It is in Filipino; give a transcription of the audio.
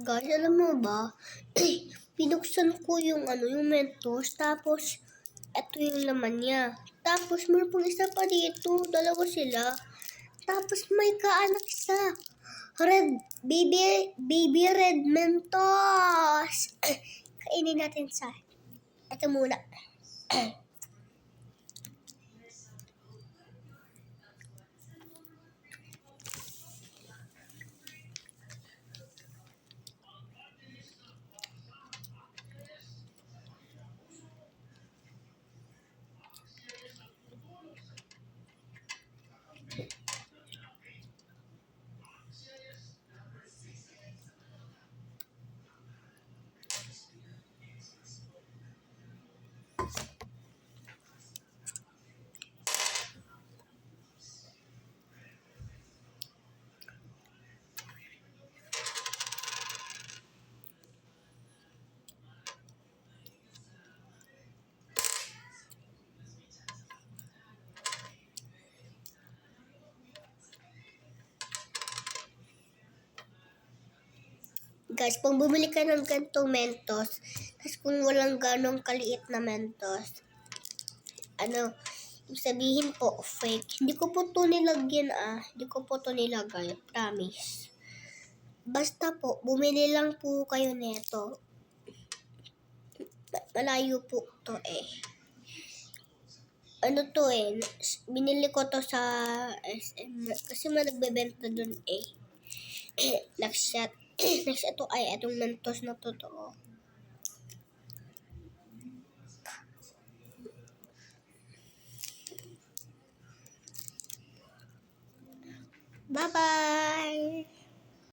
Guys, alam mo ba? Pinuksan ko yung yung Mentos, tapos ito yung laman niya. Tapos meron pang isa pa dito, dalawa sila. Tapos may kaanak isa. Red, baby red Mentos. Kainin natin sa ito muna. Guys, kung bumili ka ng gantong Mentos, tapos kung walang ganong kaliit na Mentos, sabihin po, fake. Hindi ko po to nilagyan Hindi ko po to nilagay, promise. Basta po, bumili lang po kayo neto. Malayo po to binili ko to sa SM kasi nagbebenta dun next ito ay itong Mentos na totoo. Bye-bye!